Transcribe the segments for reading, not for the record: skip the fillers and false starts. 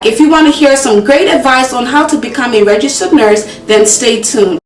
If you want to hear some great advice on how to become a registered nurse, then stay tuned.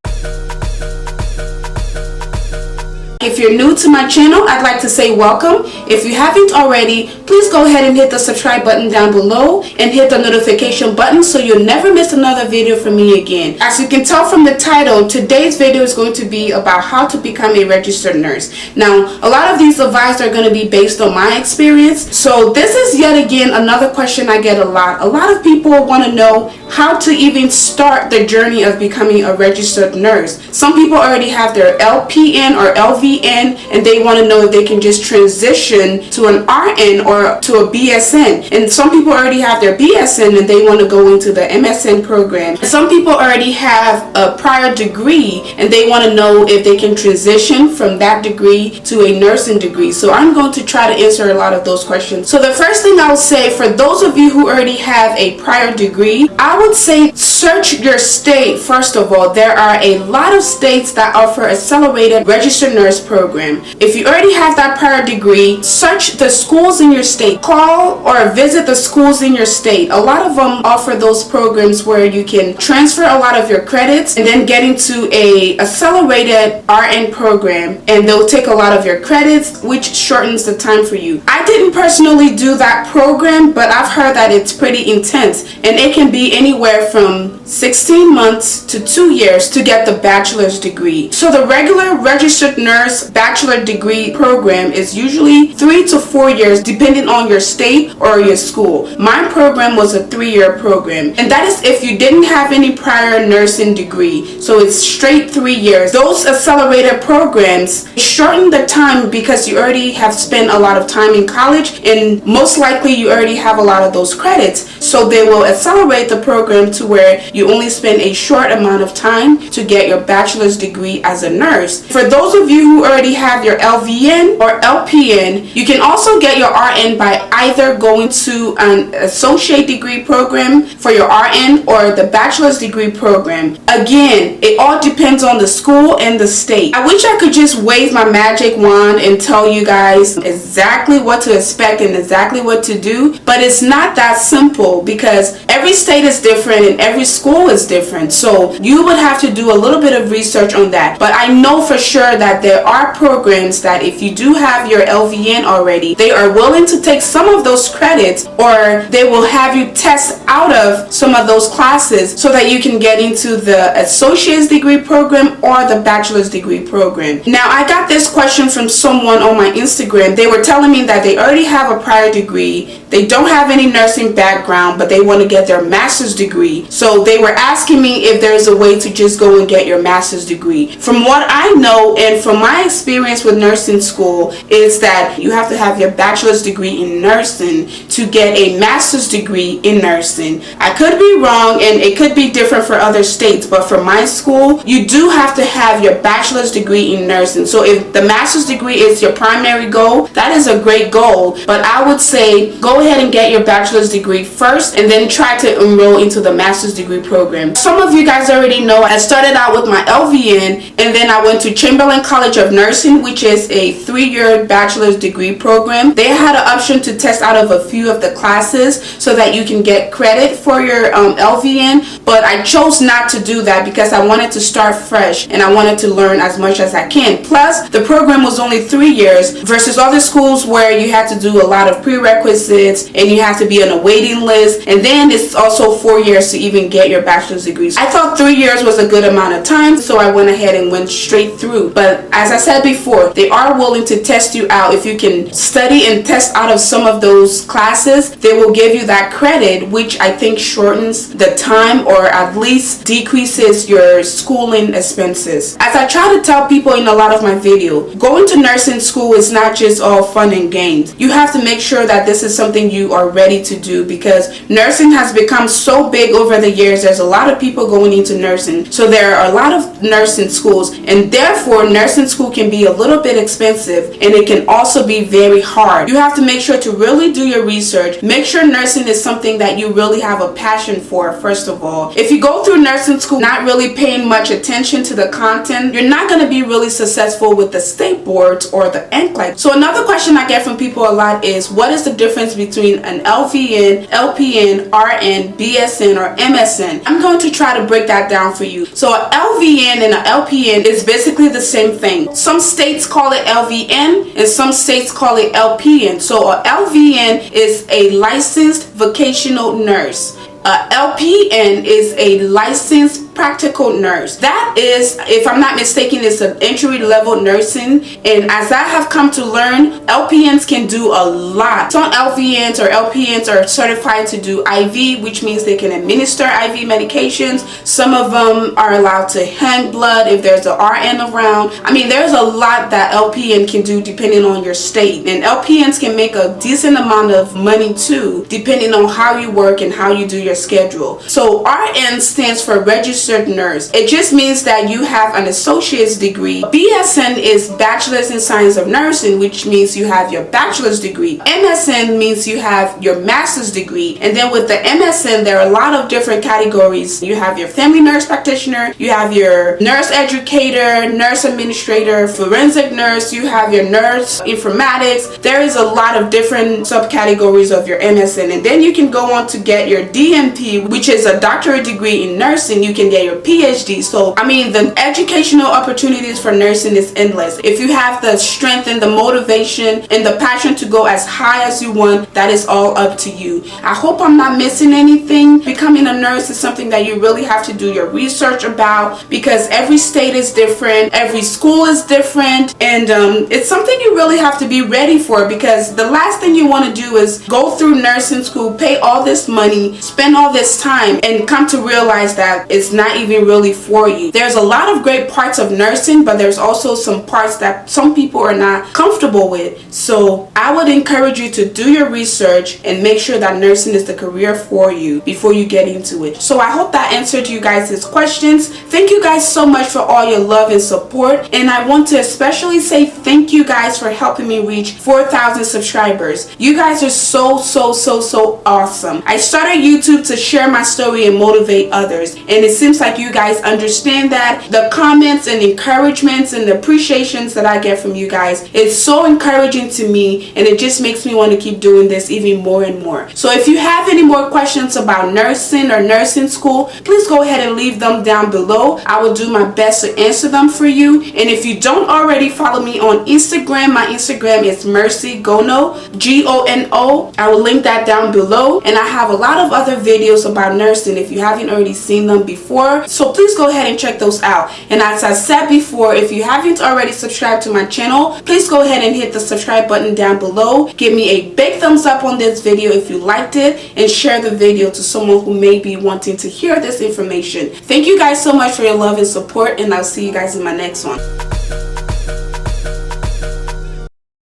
If you're new to my channel, I'd like to say welcome. If you haven't already, please go ahead and hit the subscribe button down below and hit the notification button so you'll never miss another video from me again. As you can tell from the title, today's video is going to be about how to become a registered nurse. Now, a lot of these advice are going to be based on my experience. So this is yet again another question I get a lot. A lot of people want to know how to even start the journey of becoming a registered nurse. Some people already have their LPN or LVN and they want to know if they can just transition to an RN or to a BSN. And some people already have their BSN and they want to go into the MSN program. Some people already have a prior degree and they want to know if they can transition from that degree to a nursing degree. So I'm going to try to answer a lot of those questions. So the first thing I'll say, for those of you who already have a prior degree, I would say search your state. First of all, there are a lot of states that offer accelerated registered nurse program. If you already have that prior degree, search the schools in your state. Call or visit the schools in your state. A lot of them offer those programs where you can transfer a lot of your credits and then get into a accelerated RN program, and they'll take a lot of your credits, which shortens the time for you. I didn't personally do that program, but I've heard that it's pretty intense and it can be anywhere from 16 months to 2 years to get the bachelor's degree. So the regular registered nurse bachelor degree program is usually 3 to 4 years depending on your state or your school. My program was a 3-year program, and that is if you didn't have any prior nursing degree. So it's straight 3 years. Those accelerated programs shorten the time because you already have spent a lot of time in college and most likely you already have a lot of those credits. So they will accelerate the program to where you only spend a short amount of time to get your bachelor's degree as a nurse. For those of you who already have your LVN or LPN, you can also get your RN by either going to an associate degree program for your RN or the bachelor's degree program. Again, it all depends on the school and the state. I wish I could just wave my magic wand and tell you guys exactly what to expect and exactly what to do, but it's not that simple because every state is different and every school is different. So you would have to do a little bit of research on that. But I know for sure that there are programs that if you do have your LVN already, they are willing to take some of those credits, or they will have you test out of some of those classes so that you can get into the associate's degree program or the bachelor's degree program. Now, I got this question from someone on my Instagram. They were telling me that they already have a prior degree, they don't have any nursing background, but they want to get their master's degree. So they were asking me if there's a way to just go and get your master's degree. From what I know and from my experience with nursing school is that you have to have your bachelor's degree in nursing to get a master's degree in nursing. I could be wrong and it could be different for other states, but for my school, you do have to have your bachelor's degree in nursing. So if the master's degree is your primary goal, that is a great goal, but I would say go ahead and get your bachelor's degree first and then try to enroll into the master's degree program. Some of you guys already know I started out with my LVN and then I went to Chamberlain College of Nursing, which is a 3-year bachelor's degree program. They had an option to test out of a few of the classes so that you can get credit for your LVN, but I chose not to do that because I wanted to start fresh and I wanted to learn as much as I can. Plus, the program was only 3 years versus other schools where you had to do a lot of prerequisites and you have to be on a waiting list, and then it's also 4 years to even get your bachelor's degree. I thought 3 years was a good amount of time, so I went ahead and went straight through. But as I said before, they are willing to test you out. If you can study and test out of some of those classes, they will give you that credit, which I think shortens the time or at least decreases your schooling expenses. As I try to tell people in a lot of my video, going to nursing school is not just all fun and games. You have to make sure that this is something you are ready to do because nursing has become so big over the years. There's a lot of people going into nursing, so there are a lot of nursing schools, and therefore nursing schools school can be a little bit expensive, and it can also be very hard. You have to make sure to really do your research. Make sure nursing is something that you really have a passion for, first of all. If you go through nursing school not really paying much attention to the content, you're not going to be really successful with the state boards or the NCLEX. So another question I get from people a lot is, what is the difference between an LVN, LPN, RN, BSN, or MSN? I'm going to try to break that down for you. So an LVN and an LPN is basically the same thing. Some states call it LVN and some states call it LPN. So a LVN is a licensed vocational nurse. LPN is a licensed practical nurse. That is, if I'm not mistaken, it's an entry level nursing, and as I have come to learn, LPNs can do a lot. Some LVNs or LPNs are certified to do IV, which means they can administer IV medications. Some of them are allowed to hang blood if there's an RN around. I mean, there's a lot that LPN can do depending on your state, and LPNs can make a decent amount of money too, depending on how you work and how you do your schedule. So RN stands for registered nurse. It just means that you have an associate's degree. BSN is Bachelor's in Science of Nursing, which means you have your bachelor's degree. MSN means you have your master's degree. And then with the MSN, there are a lot of different categories. You have your family nurse practitioner, you have your nurse educator, nurse administrator, forensic nurse, you have your nurse informatics. There is a lot of different subcategories of your MSN. And then you can go on to get your DNP, which is a doctorate degree in nursing. You can get your PhD. So I mean, the educational opportunities for nursing is endless. If you have the strength and the motivation and the passion to go as high as you want, that is all up to you. I hope I'm not missing anything. Becoming a nurse is something that you really have to do your research about, because every state is different, every school is different, and it's something you really have to be ready for, because the last thing you want to do is go through nursing school, pay all this money, spend all this time, and come to realize that it's not even really for you. There's a lot of great parts of nursing, but there's also some parts that some people are not comfortable with. So I would encourage you to do your research and make sure that nursing is the career for you before you get into it. So I hope that answered you guys' questions. Thank you guys so much for all your love and support, and I want to especially say thank you guys for helping me reach 4,000 subscribers. You guys are so awesome. I started YouTube to share my story and motivate others, and it seems like you guys understand that. The comments and encouragements and the appreciations that I get from you guys is so encouraging to me, and it just makes me want to keep doing this even more and more. So if you have any more questions about nursing or nursing school, please go ahead and leave them down below. I will do my best to answer them for you. And if you don't already follow me on Instagram, my Instagram is Mercy Gono, Gono. I will link that down below, and I have a lot of other videos about nursing if you haven't already seen them before, so please go ahead and check those out. And as I said before, if you haven't already subscribed to my channel, please go ahead and hit the subscribe button down below. Give me a big thumbs up on this video if you liked it, and share the video to someone who may be wanting to hear this information. Thank you guys so much for your love and support, and I'll see you guys in my next one.